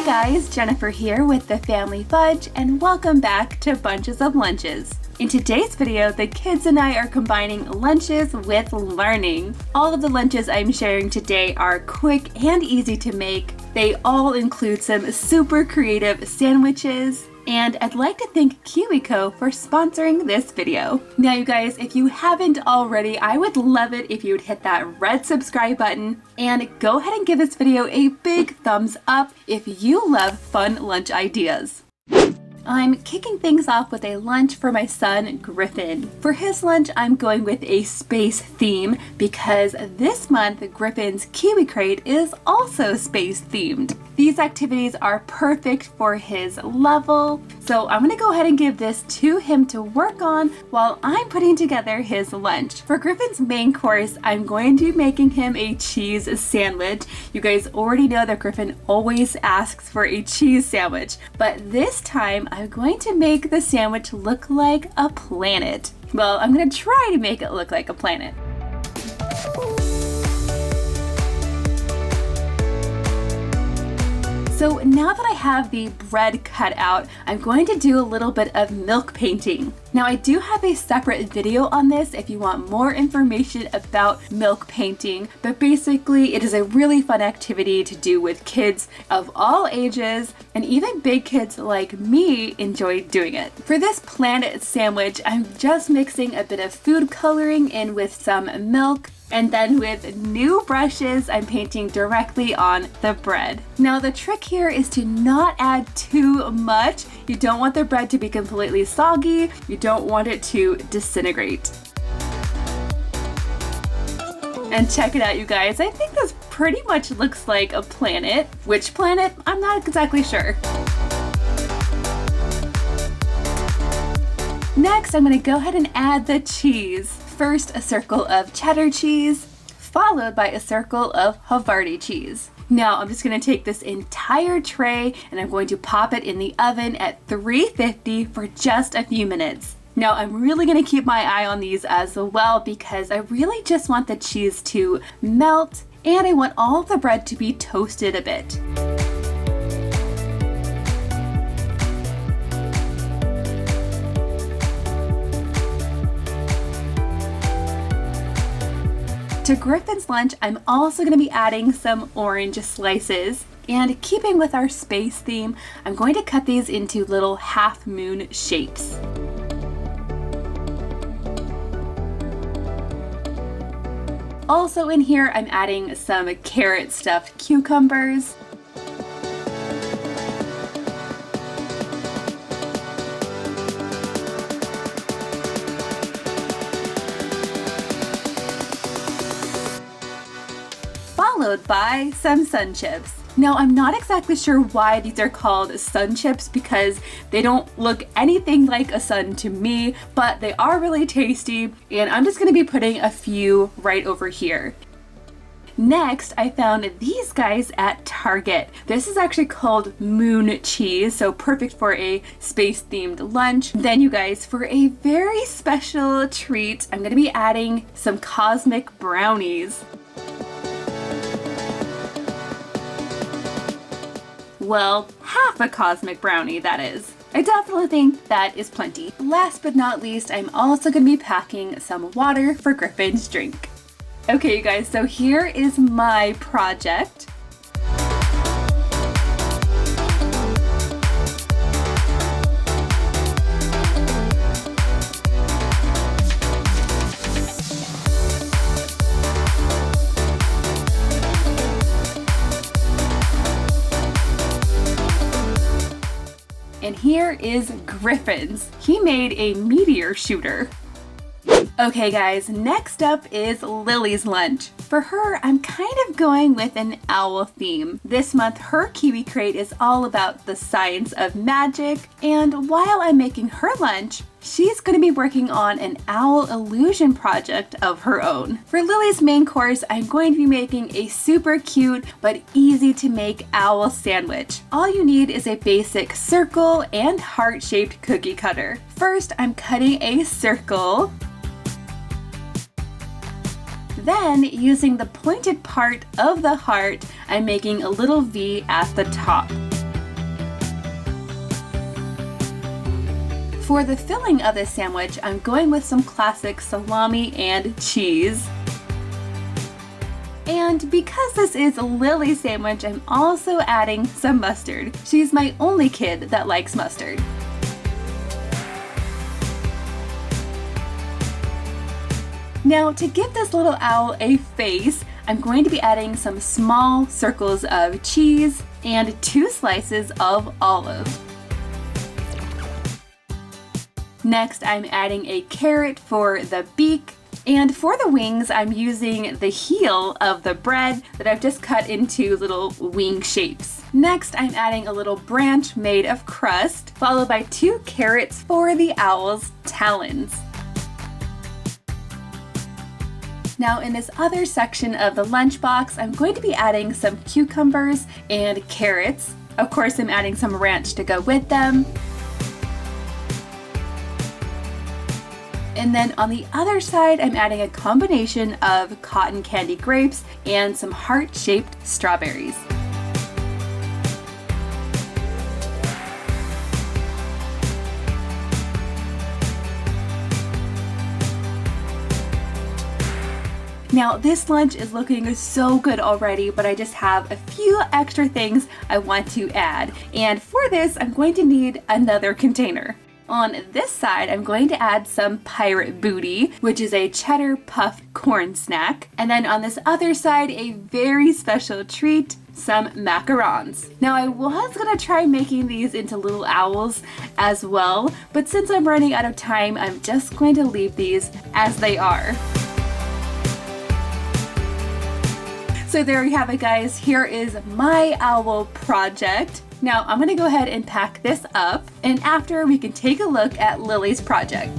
guys, Jennifer here with the Family Fudge, and welcome back to Bunches of Lunches. In today's video, the kids and I are combining lunches with learning. All of the lunches I'm sharing today are quick and easy to make. They all include some super creative sandwiches, and I'd like to thank Kiwico for sponsoring this video. Now you guys, if you haven't already, I would love it if you would hit that red subscribe button and go ahead and give this video a big thumbs up if you love fun lunch ideas. I'm kicking things off with a lunch for my son, Griffin. For his lunch, I'm going with a space theme because this month, Griffin's Kiwi Crate is also space themed. These activities are perfect for his level, so I'm gonna go ahead and give this to him to work on while I'm putting together his lunch. For Griffin's main course, I'm going to be making him a cheese sandwich. You guys already know that Griffin always asks for a cheese sandwich, but this time I'm going to make the sandwich look like a planet. Well, I'm gonna try to make it look like a planet. So now that I have the bread cut out, I'm going to do a little bit of milk painting. Now I do have a separate video on this if you want more information about milk painting, but basically it is a really fun activity to do with kids of all ages, and even big kids like me enjoy doing it. For this planet sandwich, I'm just mixing a bit of food coloring in with some milk, and then with new brushes, I'm painting directly on the bread. Now the trick here is to not add too much. You don't want the bread to be completely soggy. You don't want it to disintegrate. And check it out, you guys. I think this pretty much looks like a planet. Which planet? I'm not exactly sure. Next, I'm gonna go ahead and add the cheese. First, a circle of cheddar cheese, followed by a circle of Havarti cheese. Now, I'm just gonna take this entire tray and I'm going to pop it in the oven at 350 for just a few minutes. Now, I'm really gonna keep my eye on these as well because I really just want the cheese to melt and I want all of the bread to be toasted a bit. To Griffin's lunch, I'm also going to be adding some orange slices. And keeping with our space theme, I'm going to cut these into little half moon shapes. Also in here, I'm adding some carrot stuffed cucumbers. Followed by some sun chips. Now, I'm not exactly sure why these are called sun chips because they don't look anything like a sun to me, but they are really tasty, and I'm just gonna be putting a few right over here. Next, I found these guys at Target. This is actually called moon cheese, so perfect for a space-themed lunch. Then you guys, for a very special treat, I'm gonna be adding some cosmic brownies. Well, half a cosmic brownie, that is. I definitely think that is plenty. Last but not least, I'm also gonna be packing some water for Griffin's drink. Okay, you guys, so here is my project. And here is Griffin's. He made a meteor shooter. Okay guys, next up is Lily's lunch. For her, I'm kind of going with an owl theme. This month, her Kiwi Crate is all about the science of magic, and while I'm making her lunch, she's going to be working on an owl illusion project of her own. For Lily's main course, I'm going to be making a super cute but easy to make owl sandwich. All you need is a basic circle and heart-shaped cookie cutter. First, I'm cutting a circle. Then, using the pointed part of the heart, I'm making a little V at the top. For the filling of this sandwich, I'm going with some classic salami and cheese. And because this is Lily's sandwich, I'm also adding some mustard. She's my only kid that likes mustard. Now, to give this little owl a face, I'm going to be adding some small circles of cheese and 2 slices of olive. Next, I'm adding a carrot for the beak. And for the wings, I'm using the heel of the bread that I've just cut into little wing shapes. Next, I'm adding a little branch made of crust, followed by 2 carrots for the owl's talons. Now in this other section of the lunchbox, I'm going to be adding some cucumbers and carrots. Of course, I'm adding some ranch to go with them. And then on the other side, I'm adding a combination of cotton candy grapes and some heart-shaped strawberries. Now this lunch is looking so good already, but I just have a few extra things I want to add. And for this, I'm going to need another container. On this side, I'm going to add some pirate booty, which is a cheddar puffed corn snack. And then on this other side, a very special treat, some macarons. Now I was gonna try making these into little owls as well, but since I'm running out of time, I'm just going to leave these as they are. So there you have it, guys. Here is my owl project. Now I'm gonna go ahead and pack this up, and after we can take a look at Lily's project.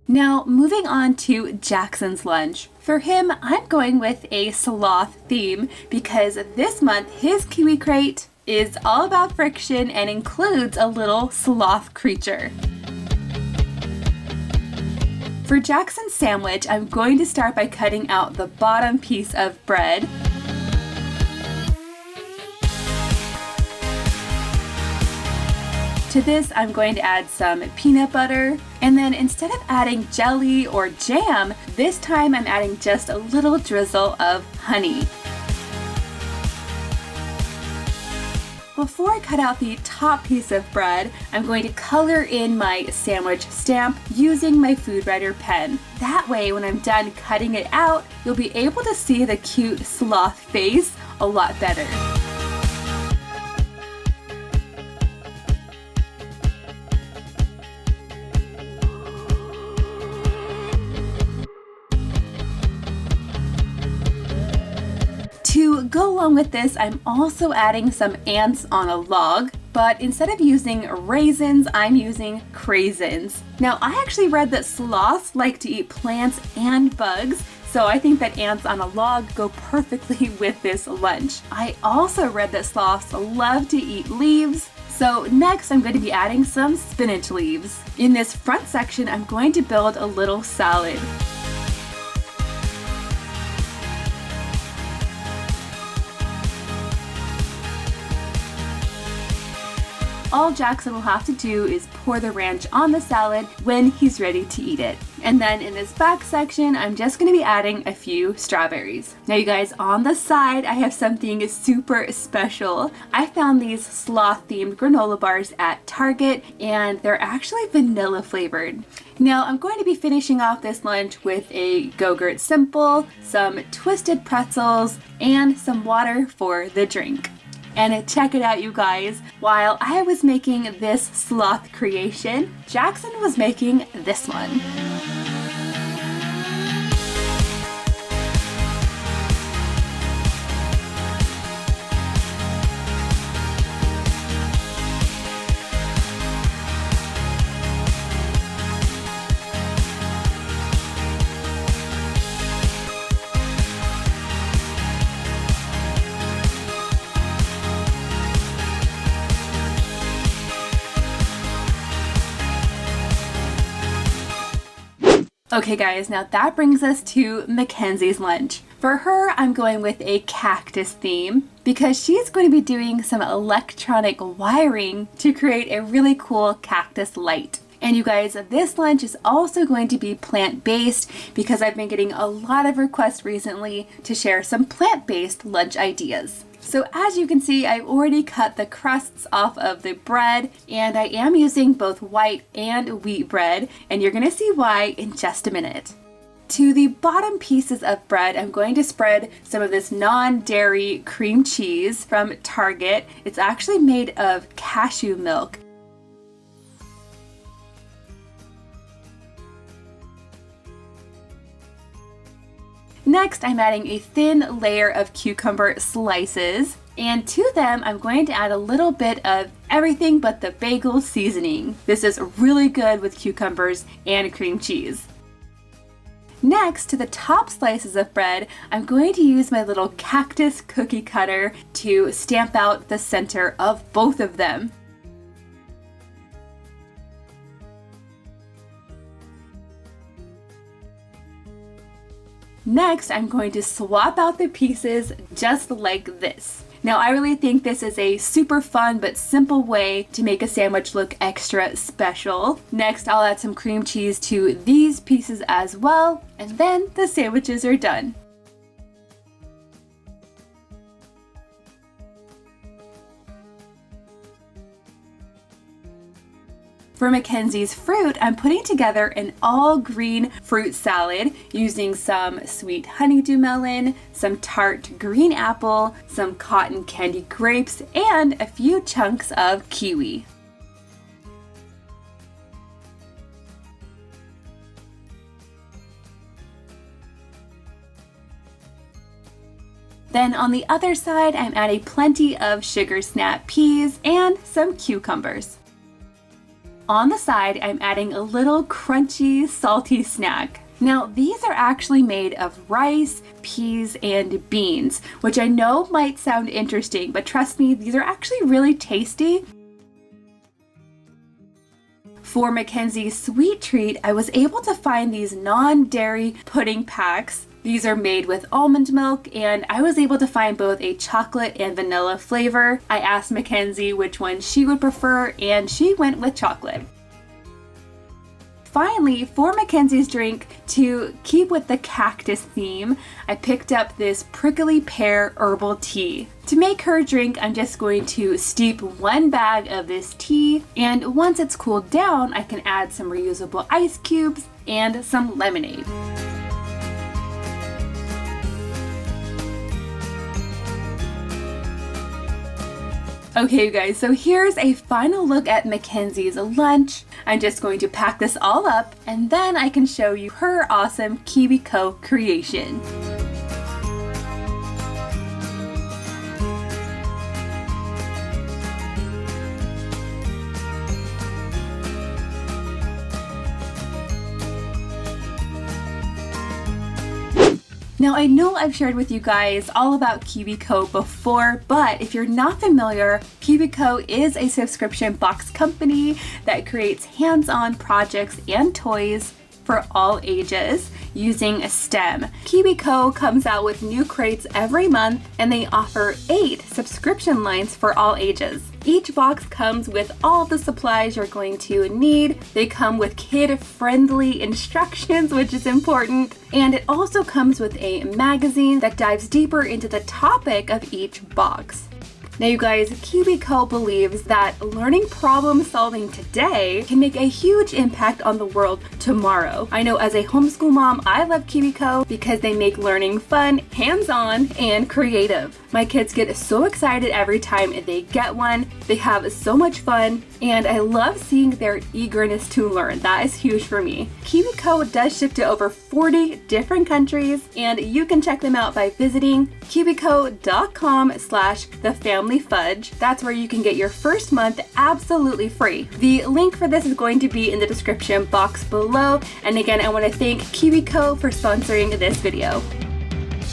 Now, moving on to Jackson's lunch. For him, I'm going with a sloth theme because this month his kiwi crate is all about friction and includes a little sloth creature. For Jackson's sandwich, I'm going to start by cutting out the bottom piece of bread. To this, I'm going to add some peanut butter, and then instead of adding jelly or jam, this time I'm adding just a little drizzle of honey. Before I cut out the top piece of bread, I'm going to color in my sandwich stamp using my food writer pen. That way, when I'm done cutting it out, you'll be able to see the cute sloth face a lot better. To go along with this, I'm also adding some ants on a log, but instead of using raisins, I'm using craisins. Now, I actually read that sloths like to eat plants and bugs, so I think that ants on a log go perfectly with this lunch. I also read that sloths love to eat leaves, so next I'm going to be adding some spinach leaves. In this front section, I'm going to build a little salad. All Jackson will have to do is pour the ranch on the salad when he's ready to eat it. And then in this back section, I'm just going to be adding a few strawberries. Now you guys, on the side, I have something super special. I found these sloth themed granola bars at Target, and they're actually vanilla flavored. Now I'm going to be finishing off this lunch with a Go-Gurt Simple, some twisted pretzels, and some water for the drink. And check it out, you guys. While I was making this sloth creation, Jackson was making this one. Okay guys, now that brings us to Mackenzie's lunch. For her, I'm going with a cactus theme because she's going to be doing some electronic wiring to create a really cool cactus light. And you guys, this lunch is also going to be plant-based because I've been getting a lot of requests recently to share some plant-based lunch ideas. So as you can see, I've already cut the crusts off of the bread, and I am using both white and wheat bread, and you're gonna see why in just a minute. To the bottom pieces of bread, I'm going to spread some of this non-dairy cream cheese from Target. It's actually made of cashew milk. Next, I'm adding a thin layer of cucumber slices, and to them, I'm going to add a little bit of everything but the bagel seasoning. This is really good with cucumbers and cream cheese. Next, to the top slices of bread, I'm going to use my little cactus cookie cutter to stamp out the center of both of them. Next, I'm going to swap out the pieces just like this. Now, I really think this is a super fun but simple way to make a sandwich look extra special. Next, I'll add some cream cheese to these pieces as well, and then the sandwiches are done. For Mackenzie's fruit, I'm putting together an all-green fruit salad using some sweet honeydew melon, some tart green apple, some cotton candy grapes, and a few chunks of kiwi. Then on the other side, I'm adding plenty of sugar snap peas and some cucumbers. On the side, I'm adding a little crunchy, salty snack. Now, these are actually made of rice, peas, and beans, which I know might sound interesting, but trust me, these are actually really tasty. For Mackenzie's sweet treat, I was able to find these non-dairy pudding packs. These are made with almond milk, and I was able to find both a chocolate and vanilla flavor. I asked Mackenzie which one she would prefer, and she went with chocolate. Finally, for Mackenzie's drink, to keep with the cactus theme, I picked up this prickly pear herbal tea. To make her drink, I'm just going to steep 1 bag of this tea, and once it's cooled down, I can add some reusable ice cubes and some lemonade. Okay, you guys, so here's a final look at Mackenzie's lunch. I'm just going to pack this all up, and then I can show you her awesome Kiwico creation. Now, I know I've shared with you guys all about Kiwico before, but if you're not familiar, Kiwico is a subscription box company that creates hands-on projects and toys for all ages using STEM. Kiwico comes out with new crates every month, and they offer 8 subscription lines for all ages. Each box comes with all the supplies you're going to need. They come with kid-friendly instructions, which is important. And it also comes with a magazine that dives deeper into the topic of each box. Now you guys, Kiwico believes that learning problem solving today can make a huge impact on the world tomorrow. I know as a homeschool mom, I love Kiwico because they make learning fun, hands-on, and creative. My kids get so excited every time they get one. They have so much fun, and I love seeing their eagerness to learn. That is huge for me. Kiwico does ship to over 40 different countries, and you can check them out by visiting kiwico.com/thefamilyfudge. That's where you can get your first month absolutely free. The link for this is going to be in the description box below. And again, I want to thank Kiwico for sponsoring this video.